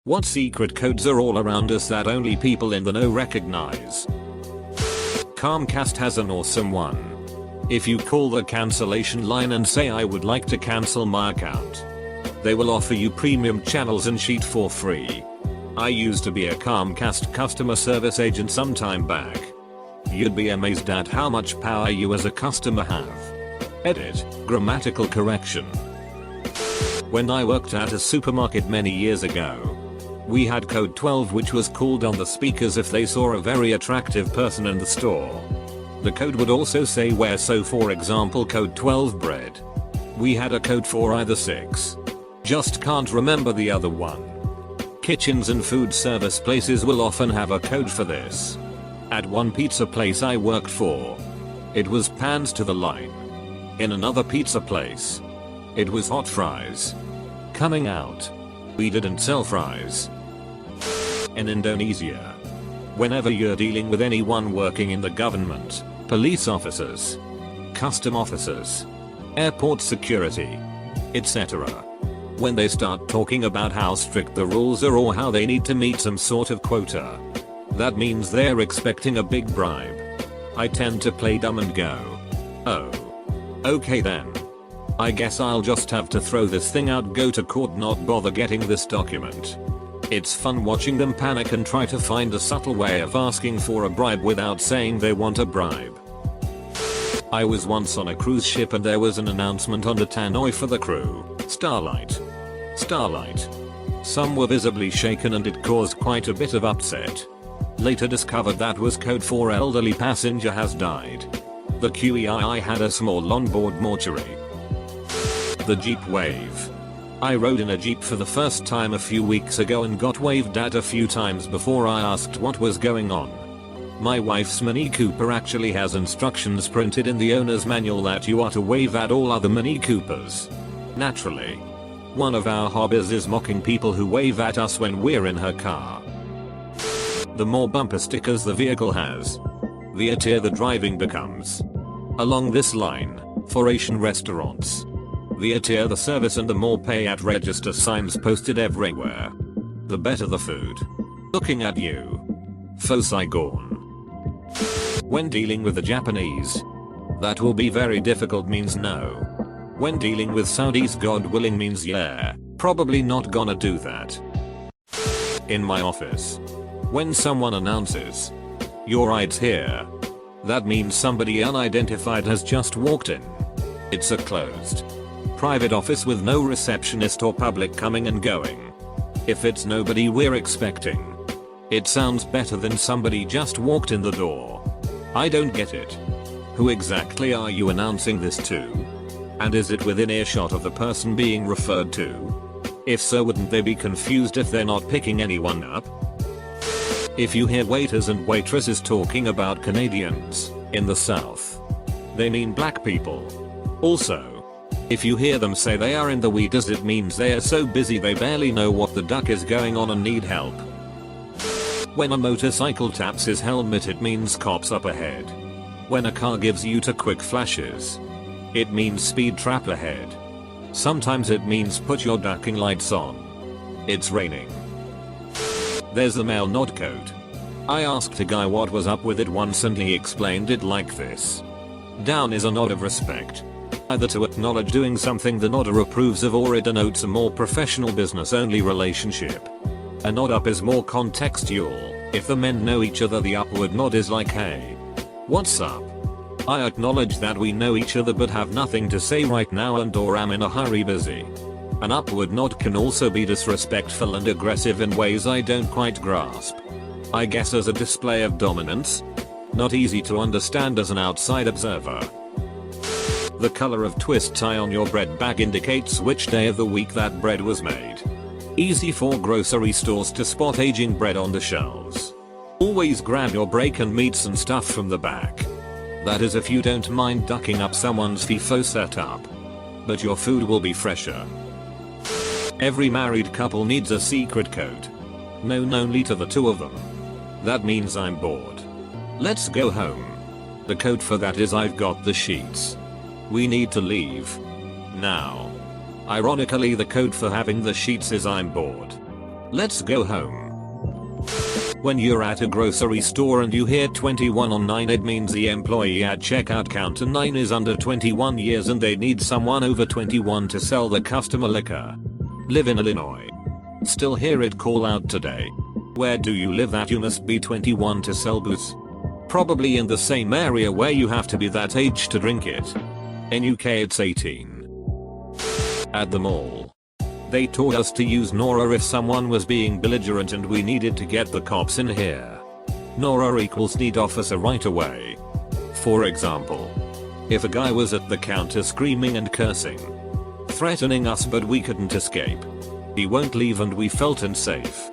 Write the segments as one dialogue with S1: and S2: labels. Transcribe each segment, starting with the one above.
S1: What secret codes are all around us that only people in the know recognize? Comcast has an awesome one. If you call the cancellation line and say I would like to cancel my account, they will offer you premium channels and sheet for free. I used to be a Comcast customer service agent some time back. You'd be amazed at how much power you as a customer have. Edit, grammatical correction. When I worked at a supermarket many years ago, we had code 12 which was called on the speakers if they saw a very attractive person in the store. The code would also say where, so for example code 12 bread. We had a code for either 6. Just can't remember the other one. Kitchens and food service places will often have a code for this. At one pizza place I worked for, it was pans to the line. In another pizza place, it was hot fries. Coming out, we didn't sell fries. In Indonesia, whenever you're dealing with anyone working in the government, police officers, custom officers, airport security, etc., when they start talking about how strict the rules are or how they need to meet some sort of quota, that means they're expecting a big bribe. I tend to play dumb and go, oh, okay then. I guess I'll just have to throw this thing out, go to court, not bother getting this document. It's fun watching them panic and try to find a subtle way of asking for a bribe without saying they want a bribe. I was once on a cruise ship and there was an announcement on the tannoy for the crew, Starlight. Starlight. Some were visibly shaken and it caused quite a bit of upset. Later discovered that was code for elderly passenger has died. The QEII had a small onboard mortuary. The Jeep wave. I rode in a Jeep for the first time a few weeks ago and got waved at a few times before I asked what was going on. My wife's Mini Cooper actually has instructions printed in the owner's manual that you are to wave at all other Mini Coopers. Naturally, one of our hobbies is mocking people who wave at us when we're in her car. The more bumper stickers the vehicle has, the attier the driving becomes. Along this line, for Asian restaurants, the attier the service and the more pay at register signs posted everywhere, the better the food. Looking at you. Faux Saigon. When dealing with the Japanese, that will be very difficult means no. When dealing with Saudis, God willing means yeah, probably not gonna do that. In my office, when someone announces, "Your ride's here," that means somebody unidentified has just walked in. It's a closed, private office with no receptionist or public coming and going. If it's nobody we're expecting, it sounds better than somebody just walked in the door. I don't get it. Who exactly are you announcing this to? And is it within earshot of the person being referred to? If so, wouldn't they be confused if they're not picking anyone up? If you hear waiters and waitresses talking about Canadians in the South, they mean black people. Also, if you hear them say they are in the weeds, it means they are so busy they barely know what the duck is going on and need help. When a motorcycle taps his helmet, it means cops up ahead. When a car gives you two quick flashes, it means speed trap ahead. Sometimes it means put your ducking lights on. It's raining. There's the male nod code. I asked a guy what was up with it once and he explained it like this. Down is a nod of respect. Either to acknowledge doing something the nodder approves of, or it denotes a more professional business only relationship. A nod up is more contextual. If the men know each other, the upward nod is like, hey, what's up? I acknowledge that we know each other but have nothing to say right now and or am in a hurry busy. An upward nod can also be disrespectful and aggressive in ways I don't quite grasp. I guess as a display of dominance. Not easy to understand as an outside observer. The color of twist tie on your bread bag indicates which day of the week that bread was made. Easy for grocery stores to spot aging bread on the shelves. Always grab your break and meats and stuff from the back. That is if you don't mind ducking up someone's FIFO setup. But your food will be fresher. Every married couple needs a secret code. Known only to the two of them. That means I'm bored. Let's go home. The code for that is I've got the sheets. We need to leave. Now. Ironically, the code for having the sheets is I'm bored. Let's go home. When you're at a grocery store and you hear 21 on 9, it means the employee at checkout counter 9 is under 21 years and they need someone over 21 to sell the customer liquor. Live in Illinois. Still hear it call out today. Where do you live that you must be 21 to sell booze? Probably in the same area where you have to be that age to drink it. In UK it's 18. At the mall. They taught us to use Nora if someone was being belligerent and we needed to get the cops in here. Nora equals need officer right away. For example, if a guy was at the counter screaming and cursing, threatening us but we couldn't escape, he won't leave and we felt unsafe,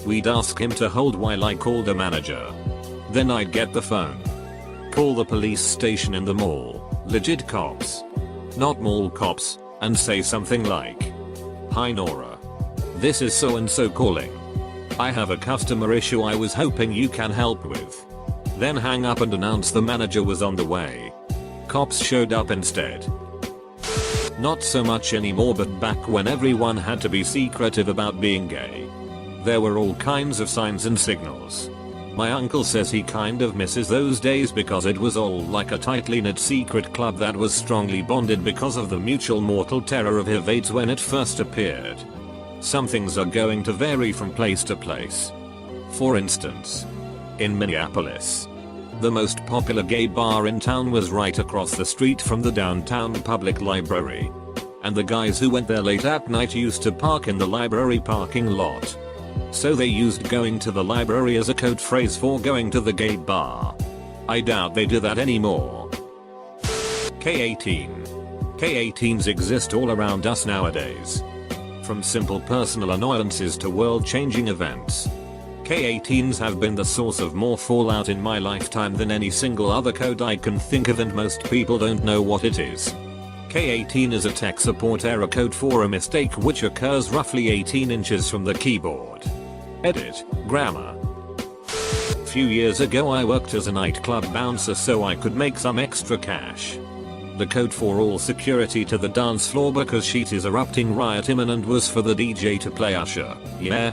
S1: we'd ask him to hold while I called a manager. Then I'd get the phone. Call the police station in the mall, legit cops, not mall cops, and say something like, "Hi Nora. This is so and so calling. I have a customer issue I was hoping you can help with." Then hang up and announce the manager was on the way. Cops showed up instead. Not so much anymore, but back when everyone had to be secretive about being gay, there were all kinds of signs and signals. My uncle says he kind of misses those days because it was all like a tightly knit secret club that was strongly bonded because of the mutual mortal terror of HIV/AIDS when it first appeared. Some things are going to vary from place to place. For instance, in Minneapolis, the most popular gay bar in town was right across the street from the downtown public library. And the guys who went there late at night used to park in the library parking lot. So they used going to the library as a code phrase for going to the gay bar. I doubt they do that anymore. K18. K18s exist all around us nowadays. From simple personal annoyances to world-changing events, K18s have been the source of more fallout in my lifetime than any single other code I can think of, and most people don't know what it is. K18 is a tech support error code for a mistake which occurs roughly 18 inches from the keyboard. Edit, grammar. Few years ago I worked as a nightclub bouncer so I could make some extra cash. The code for all security to the dance floor because shit is erupting riot imminent was for the DJ to play Usher, yeah?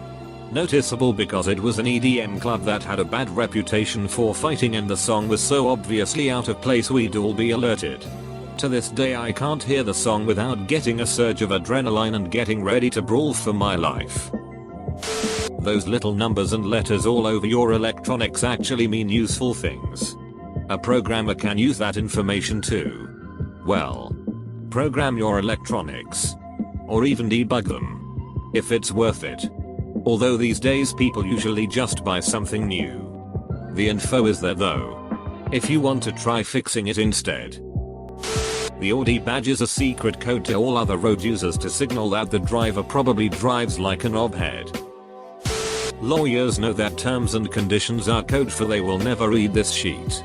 S1: Noticeable because it was an EDM club that had a bad reputation for fighting and the song was so obviously out of place we'd all be alerted. To this day I can't hear the song without getting a surge of adrenaline and getting ready to brawl for my life. Those little numbers and letters all over your electronics actually mean useful things. A programmer can use that information too. Well, program your electronics. Or even debug them. If it's worth it. Although these days people usually just buy something new. The info is there though. If you want to try fixing it instead. The Audi badge is a secret code to all other road users to signal that the driver probably drives like a knobhead. Lawyers know that terms and conditions are code for they will never read this sheet.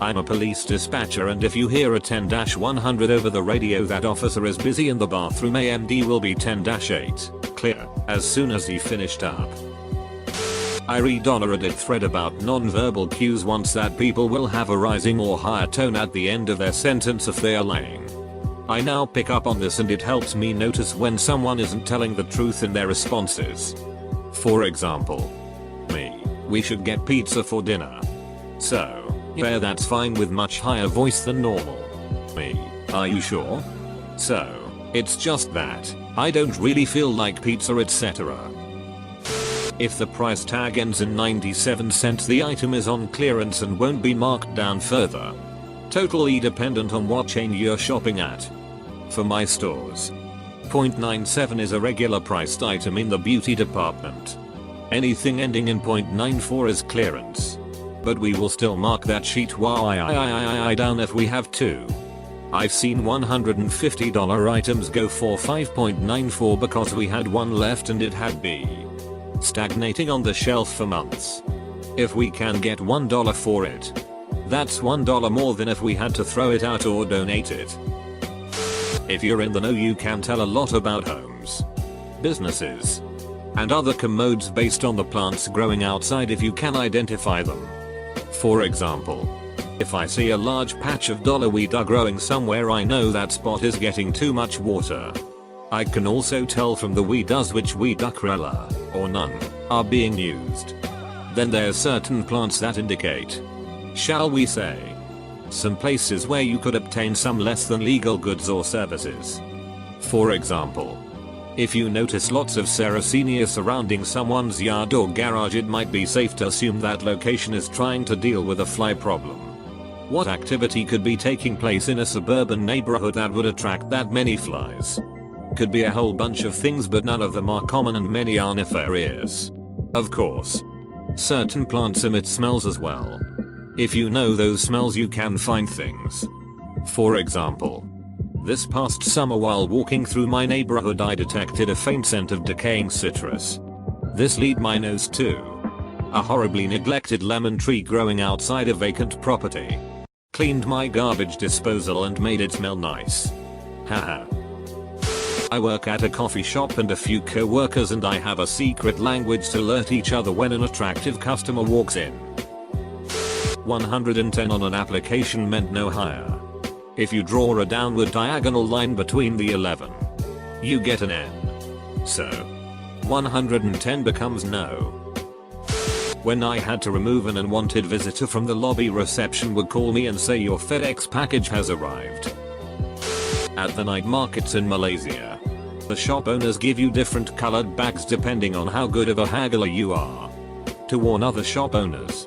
S1: I'm a police dispatcher and if you hear a 10-100 over the radio, that officer is busy in the bathroom. AMD will be 10-8, clear, as soon as he finished up. I read on a Reddit thread about non-verbal cues once that people will have a rising or higher tone at the end of their sentence if they are lying. I now pick up on this and it helps me notice when someone isn't telling the truth in their responses. For example, me, we should get pizza for dinner. So, yeah, that's fine with much higher voice than normal. Me, are you sure? So, it's just that, I don't really feel like pizza, etc. If the price tag ends in 97 cents, the item is on clearance and won't be marked down further. Totally dependent on what chain you're shopping at. For my stores, 0.97 is a regular priced item in the beauty department. Anything ending in 0.94 is clearance. But we will still mark that sheet down if we have to. I've seen $150 items go for 5.94 because we had one left and it had been stagnating on the shelf for months. If we can get $1 for it, that's $1 more than if we had to throw it out or donate it. If you're in the know, you can tell a lot about homes, businesses, and other commodes based on the plants growing outside if you can identify them. For example, if I see a large patch of dollarweed growing somewhere, I know that spot is getting too much water. I can also tell from the we does which we duckrella, or none, are being used. Then there's certain plants that indicate, shall we say, some places where you could obtain some less than legal goods or services. For example, if you notice lots of Sarracenia surrounding someone's yard or garage, it might be safe to assume that location is trying to deal with a fly problem. What activity could be taking place in a suburban neighborhood that would attract that many flies? Could be a whole bunch of things, but none of them are common and many are nefarious. Of course, certain plants emit smells as well. If you know those smells, you can find things. For example, this past summer while walking through my neighborhood, I detected a faint scent of decaying citrus. This led my nose to a horribly neglected lemon tree growing outside a vacant property. Cleaned my garbage disposal and made it smell nice. Haha. I work at a coffee shop and a few co-workers and I have a secret language to alert each other when an attractive customer walks in. 110 on an application meant no hire. If you draw a downward diagonal line between the 11, you get an N. So 110 becomes no. When I had to remove an unwanted visitor from the lobby, reception would call me and say your FedEx package has arrived. At the night markets in Malaysia, the shop owners give you different colored bags depending on how good of a haggler you are. To warn other shop owners.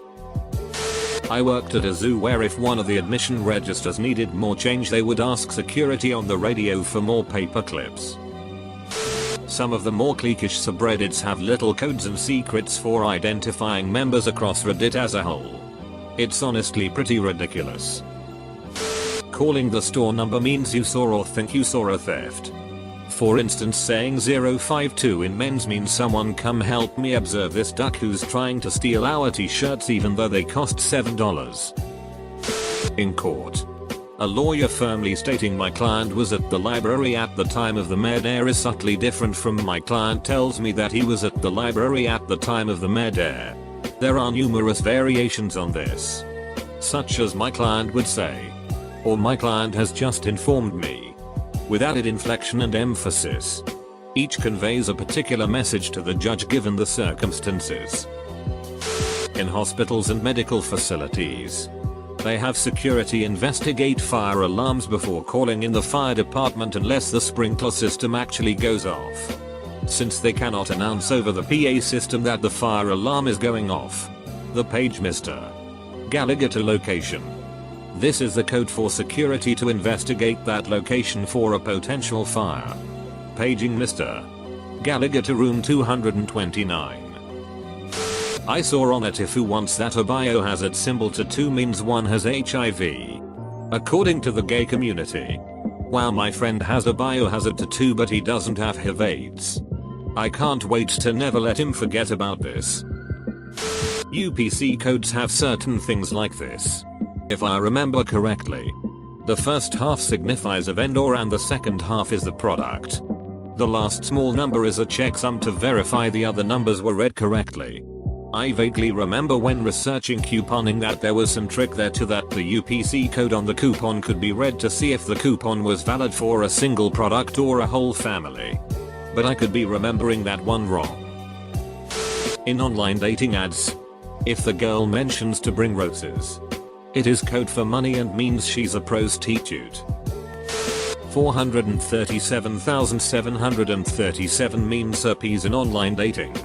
S1: I worked at a zoo where if one of the admission registers needed more change, they would ask security on the radio for more paper clips. Some of the more cliquish subreddits have little codes and secrets for identifying members across Reddit as a whole. It's honestly pretty ridiculous. Calling the store number means you saw or think you saw a theft. For instance, saying 052 in men's means someone come help me observe this duck who's trying to steal our t-shirts even though they cost $7. In court, a lawyer firmly stating my client was at the library at the time of the murder is subtly different from my client tells me that he was at the library at the time of the murder. There are numerous variations on this, such as my client would say, or my client has just informed me, with added inflection and emphasis. Each conveys a particular message to the judge given the circumstances. In hospitals and medical facilities, they have security investigate fire alarms before calling in the fire department unless the sprinkler system actually goes off. Since they cannot announce over the PA system that the fire alarm is going off, the page Mr. Gallagher to location. This is the code for security to investigate that location for a potential fire. Paging Mr. Gallagher to room 229. I saw on a Tifu once that a biohazard symbol to 2 means one has HIV. According to the gay community. Wow, my friend has a biohazard to 2 but he doesn't have HIV/AIDS. I can't wait to never let him forget about this. UPC codes have certain things like this. If I remember correctly, the first half signifies a vendor and the second half is the product. The last small number is a checksum to verify the other numbers were read correctly. I vaguely remember when researching couponing that there was some trick there to that the UPC code on the coupon could be read to see if the coupon was valid for a single product or a whole family. But I could be remembering that one wrong. In online dating ads, if the girl mentions to bring roses, it is code for money and means she's a prostitute. 437,737 means herpes in online dating.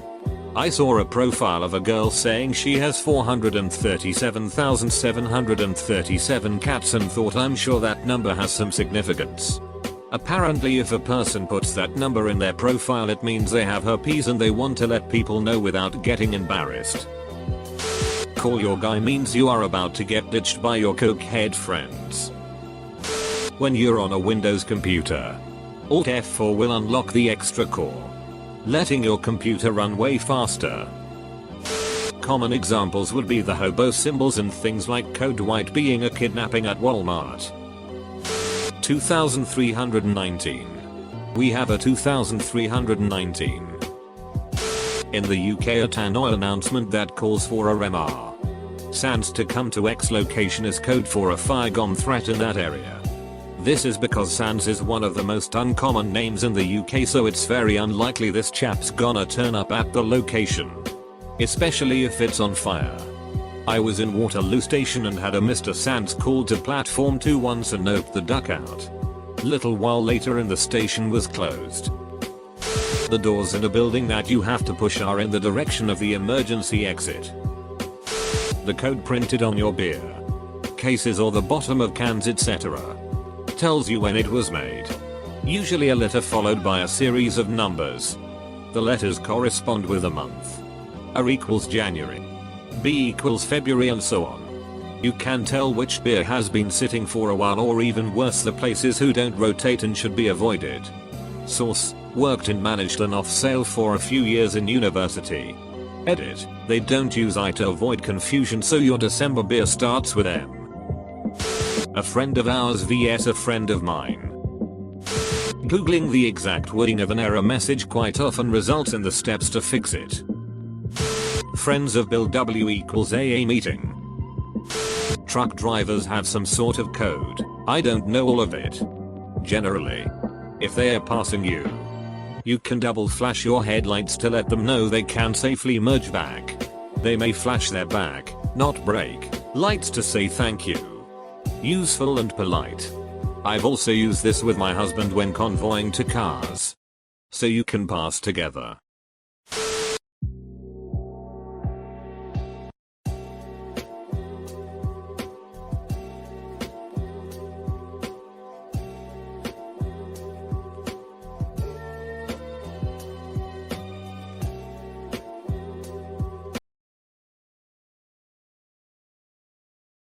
S1: I saw a profile of a girl saying she has 437,737 cats and thought I'm sure that number has some significance. Apparently if a person puts that number in their profile it means they have herpes and they want to let people know without getting embarrassed. Call your guy means you are about to get ditched by your cokehead friends. When you're on a Windows computer, Alt F4 will unlock the extra core, letting your computer run way faster. Common examples would be the hobo symbols and things like code white being a kidnapping at Walmart. 2319. We have a 2319. In the UK a Tannoy announcement that calls for a RMR. Sans to come to X location is code for a fire gone threat in that area. This is because Sans is one of the most uncommon names in the UK, so it's very unlikely this chap's gonna turn up at the location. Especially if it's on fire. I was in Waterloo Station and had a Mr. Sans call to platform 2 once and noped the duck out. Little while later and the station was closed. The doors in a building that you have to push are in the direction of the emergency exit. The code printed on your beer cases or the bottom of cans, etc. tells you when it was made. Usually a letter followed by a series of numbers. The letters correspond with a month. A equals January, B equals February, and so on. You can tell which beer has been sitting for a while, or even worse, the places who don't rotate and should be avoided. Source: worked and managed an off sale for a few years in university. Edit: they don't use I to avoid confusion, so your December beer starts with M. A friend of ours vs a friend of mine. Googling the exact wording of an error message quite often results in the steps to fix it. Friends of Bill W equals AA meeting. Truck drivers have some sort of code. I don't know all of it. Generally, if they are passing you, you can double flash your headlights to let them know they can safely merge back. They may flash their back, not brake, lights to say thank you. Useful and polite. I've also used this with my husband when convoying to cars. So you can pass together.